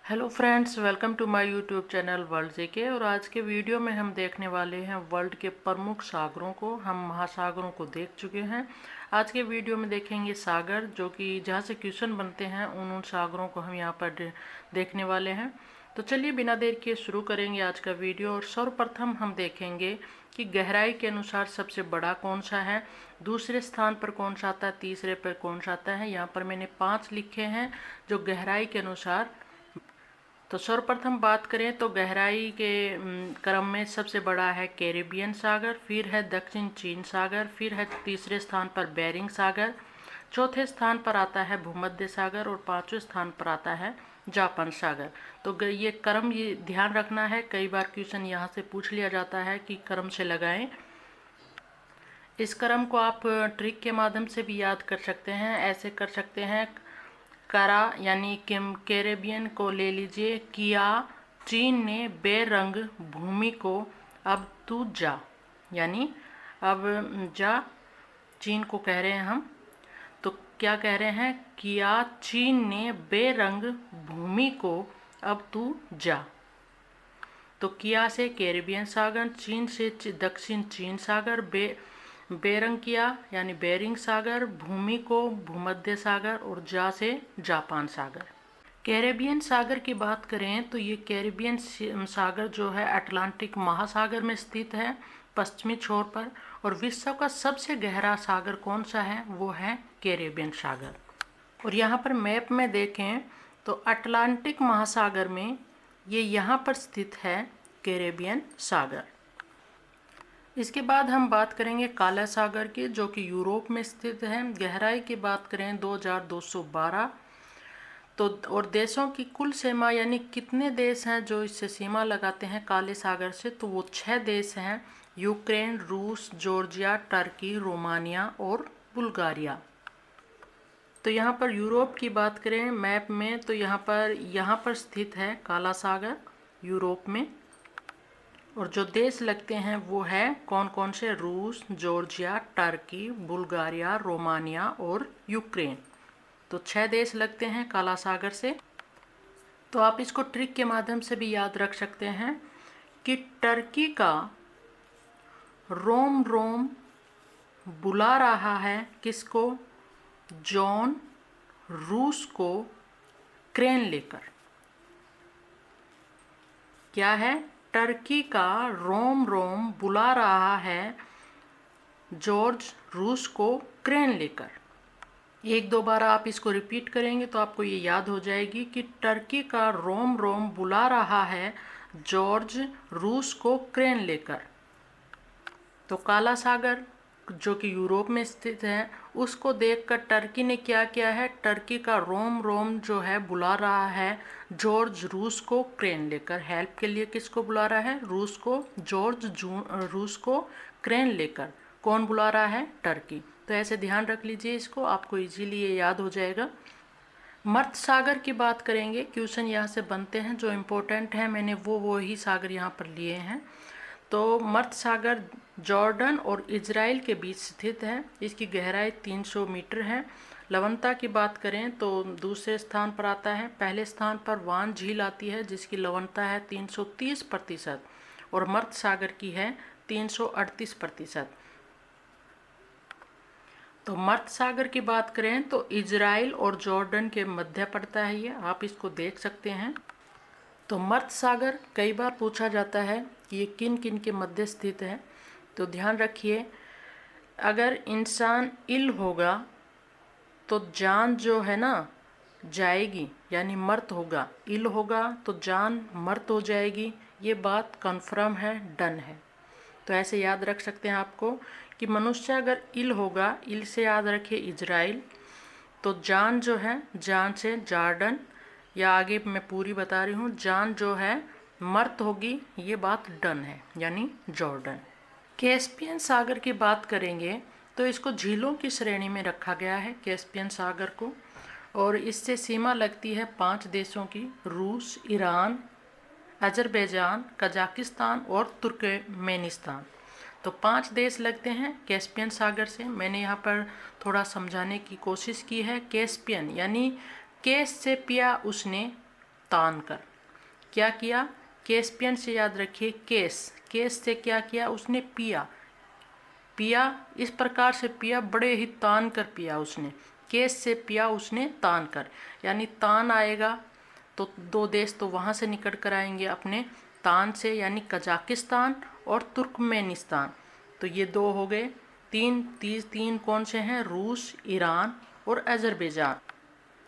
Hello friends, welcome to my YouTube channel world JK. और आज के वीडियो में हम देखने वाले हैं वर्ल्ड के प्रमुख सागरों को। हम महासागरों को देख चुके हैं। आज के वीडियो में देखेंगे सागर, जो कि जहाँ से क्वेश्चन बनते हैं उन सागरों को हम यहाँ पर देखने वाले हैं। तो चलिए बिना देर किए शुरू करेंगे आज का वीडियो। और सर्वप्रथम हम देखेंगे कि गहराई के अनुसार सबसे बड़ा कौन सा है, दूसरे स्थान पर कौन सा आता है, तीसरे पर कौन सा आता है। यहाँ पर मैंने 5 लिखे हैं जो गहराई के अनुसार। तो सर्वप्रथम बात करें तो गहराई के क्रम में सबसे बड़ा है कैरिबियन सागर, फिर है दक्षिण चीन सागर, फिर है तीसरे स्थान पर बेरिंग सागर, चौथे स्थान पर आता है भूमध्य सागर और पांचवें स्थान पर आता है जापान सागर। तो ये क्रम ये ध्यान रखना है, कई बार क्वेश्चन यहाँ से पूछ लिया जाता है कि क्रम से लगाएं। इस क्रम को आप ट्रिक के माध्यम से भी याद कर सकते हैं। ऐसे कर सकते हैं, करा यानी कैरेबियन को ले लीजिए। किया चीन ने बेरंग भूमि को, अब तू जा, यानी अब जा चीन को कह रहे हैं हम। तो क्या कह रहे हैं, किया चीन ने बेरंग भूमि को, अब तू जा। तो किया से कैरेबियन सागर, चीन से दक्षिण चीन सागर, बेरंग किया यानी बेरिंग सागर, भूमि को भूमध्य सागर और जा से जापान सागर। कैरेबियन सागर की बात करें तो ये कैरेबियन सागर जो है अटलांटिक महासागर में स्थित है पश्चिमी छोर पर। और विश्व का सबसे गहरा सागर कौन सा है, वो है कैरेबियन सागर। और यहाँ पर मैप में देखें तो अटलांटिक महासागर में ये यहाँ पर स्थित है कैरेबियन सागर। इसके बाद हम बात करेंगे काला सागर की, जो कि यूरोप में स्थित है। गहराई की बात करें 2212। तो और देशों की कुल सीमा यानी कितने देश हैं जो इससे सीमा लगाते हैं काले सागर से, तो वो 6 देश हैं। यूक्रेन, रूस, जॉर्जिया, टर्की, रोमानिया और बुल्गारिया। तो यहाँ पर यूरोप की बात करें मैप में तो यहाँ पर स्थित है काला सागर यूरोप में। और जो देश लगते हैं वो है कौन कौन से, रूस, जॉर्जिया, टर्की, बुल्गारिया, रोमानिया और यूक्रेन। तो 6 देश लगते हैं काला सागर से। तो आप इसको ट्रिक के माध्यम से भी याद रख सकते हैं कि टर्की का रोम रोम बुला रहा है किसको, जॉन रूस को क्रेन लेकर। क्या है, टर्की का रोम रोम बुला रहा है जॉर्ज रूस को क्रेन लेकर। एक दो बार आप इसको रिपीट करेंगे तो आपको ये याद हो जाएगी कि टर्की का रोम रोम बुला रहा है जॉर्ज रूस को क्रेन लेकर। तो काला सागर जो कि यूरोप में स्थित है उसको देखकर टर्की ने क्या किया है, टर्की का रोम रोम जो है बुला रहा है जॉर्ज रूस को क्रेन लेकर। हेल्प के लिए किसको बुला रहा है, रूस को, रूस को क्रेन लेकर। कौन बुला रहा है, टर्की। तो ऐसे ध्यान रख लीजिए इसको, आपको इजीली ये याद हो जाएगा। मर्त सागर की बात करेंगे, क्वेश्चन यहाँ से बनते हैं जो इम्पोर्टेंट हैं, मैंने वो ही सागर यहाँ पर लिए हैं। तो मर्त सागर जॉर्डन और इजराइल के बीच स्थित है। इसकी गहराई 300 मीटर है। लवणता की बात करें तो दूसरे स्थान पर आता है। पहले स्थान पर वान झील आती है जिसकी लवणता है 330% और मर्त सागर की है 338%। तो मर्त सागर की बात करें तो इजराइल और जॉर्डन के मध्य पड़ता है ये, आप इसको देख सकते हैं। तो मर्त सागर कई बार पूछा जाता है कि ये किन किन के मध्य स्थित है। तो ध्यान रखिए, अगर इंसान इल होगा तो जान जो है ना जाएगी, यानी मर्त होगा। इल होगा तो जान मर्त हो जाएगी, ये बात कन्फर्म है, डन है। तो ऐसे याद रख सकते हैं आपको कि मनुष्य अगर इल होगा, इल से याद रखिए इजराइल, तो जान जो है, जान से जॉर्डन, या आगे मैं पूरी बता रही हूँ, जान जो है मर्त होगी, ये बात डन है, यानी जॉर्डन। कैस्पियन सागर की बात करेंगे तो इसको झीलों की श्रेणी में रखा गया है कैस्पियन सागर को। और इससे सीमा लगती है 5 देशों की, रूस, ईरान, अजरबैजान, कजाकिस्तान और तुर्कमेनिस्तान। तो 5 देश लगते हैं कैस्पियन सागर से। मैंने यहाँ पर थोड़ा समझाने की कोशिश की है। कैस्पियन यानी केस से पिया उसने, तान कर। क्या किया? कैस्पियन से याद रखिए, केस से क्या किया उसने? पिया। इस प्रकार से पिया, बड़े ही तान कर पिया उसने। केस से पिया उसने तान कर, यानी तान आएगा तो दो देश तो वहाँ से निकल कर आएंगे अपने तान से, यानी कजाकिस्तान और तुर्कमेनिस्तान। तो ये दो हो गए। तीन कौन से हैं? रूस, ईरान और अजरबैजान।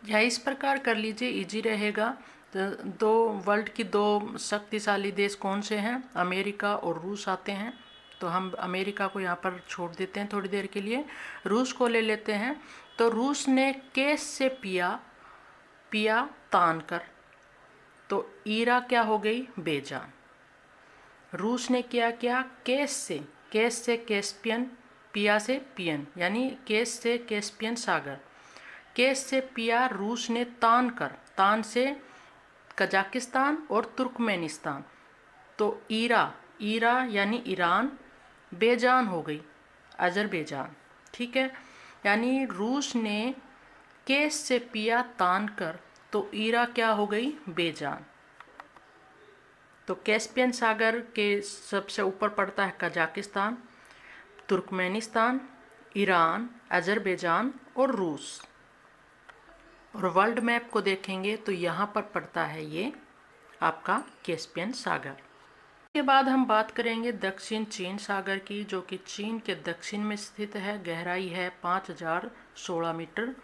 या इस प्रकार कर लीजिए, इजी रहेगा। तो वर्ल्ड की दो शक्तिशाली देश कौन से हैं? अमेरिका और रूस आते हैं। तो हम अमेरिका को यहाँ पर छोड़ देते हैं थोड़ी देर के लिए, रूस को ले लेते हैं। तो रूस ने केस से पिया तान कर, तो ईरा क्या हो गई? बेजान। रूस ने क्या किया? केस से कैस्पियन, पिया से पियन, यानी केस से कैस्पियन सागर। केस से पिया रूस ने तान कर, तान से कजाकिस्तान और तुर्कमेनिस्तान। तो ईरा यानी ईरान, बेजान हो गई अजरबैजान। ठीक है, यानी रूस ने केस से पिया तान कर, तो ईरा क्या हो गई? बेजान। तो कैस्पियन सागर के सबसे ऊपर पड़ता है कजाकिस्तान, तुर्कमेनिस्तान, ईरान, अजरबैजान और रूस। और वर्ल्ड मैप को देखेंगे तो यहाँ पर पड़ता है ये आपका कैस्पियन सागर। के बाद हम बात करेंगे दक्षिण चीन सागर की, जो कि चीन के दक्षिण में स्थित है। गहराई है 5016 मीटर।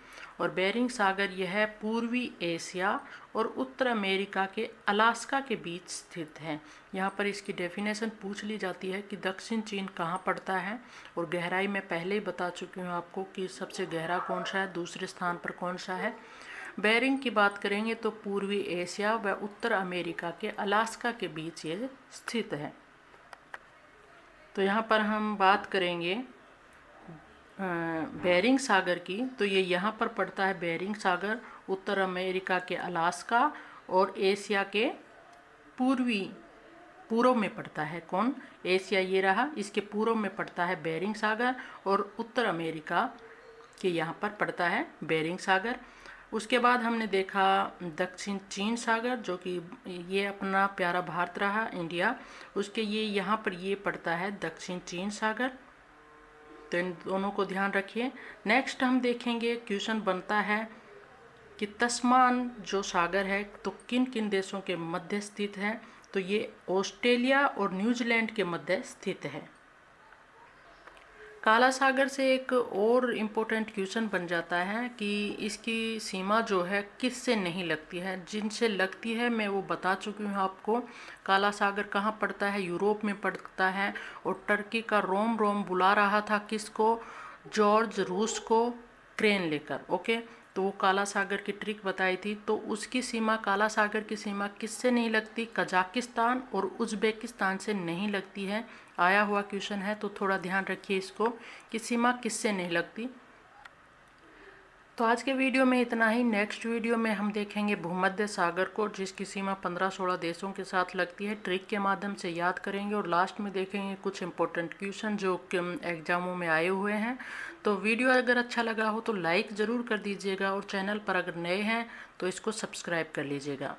और बेरिंग सागर यह है पूर्वी एशिया और उत्तर अमेरिका के अलास्का के बीच स्थित है। यहाँ पर इसकी डेफिनेशन पूछ ली जाती है कि दक्षिण चीन कहाँ पड़ता है। और गहराई मैं पहले ही बता चुकी हूँ आपको कि सबसे गहरा कौन सा है, दूसरे स्थान पर कौन सा है। बेरिंग की बात करेंगे तो पूर्वी एशिया व उत्तर अमेरिका के अलास्का के बीच ये स्थित है। तो यहाँ पर हम बात करेंगे बेरिंग सागर की, तो ये यहाँ पर पड़ता है बेरिंग सागर, उत्तर अमेरिका के अलास्का और एशिया के पूर्व में पड़ता है। कौन? एशिया ये रहा, इसके पूर्व में पड़ता है बेरिंग सागर और उत्तर अमेरिका के यहाँ पर पड़ता है बेरिंग सागर। उसके बाद हमने देखा दक्षिण चीन सागर, जो कि ये अपना प्यारा भारत रहा, इंडिया। उसके ये यहाँ पर ये पड़ता है दक्षिण चीन सागर। तो इन दोनों को ध्यान रखिए। नेक्स्ट हम देखेंगे, क्वेश्चन बनता है कि तस्मान जो सागर है तो किन किन देशों के मध्य स्थित है? तो ये ऑस्ट्रेलिया और न्यूजीलैंड के मध्य स्थित है। काला सागर से एक और इम्पोर्टेंट क्वेश्चन बन जाता है कि इसकी सीमा जो है किससे नहीं लगती है। जिनसे लगती है मैं वो बता चुकी हूँ आपको। काला सागर कहाँ पड़ता है? यूरोप में पड़ता है। और टर्की का रोम बुला रहा था किसको? जॉर्ज रूस को क्रेन लेकर। ओके, तो वो काला सागर की ट्रिक बताई थी। तो उसकी सीमा, काला सागर की सीमा किससे नहीं लगती? कजाकिस्तान और उज़्बेकिस्तान से नहीं लगती है। आया हुआ क्वेश्चन है, तो थोड़ा ध्यान रखिए इसको कि सीमा किससे नहीं लगती। तो आज के वीडियो में इतना ही। नेक्स्ट वीडियो में हम देखेंगे भूमध्य सागर को, जिसकी सीमा 15-16 देशों के साथ लगती है। ट्रिक के माध्यम से याद करेंगे और लास्ट में देखेंगे कुछ इंपॉर्टेंट क्वेश्चन जो एग्जामों में आए हुए हैं। तो वीडियो अगर अच्छा लगा हो तो लाइक ज़रूर कर दीजिएगा और चैनल पर अगर नए हैं तो इसको सब्सक्राइब कर लीजिएगा।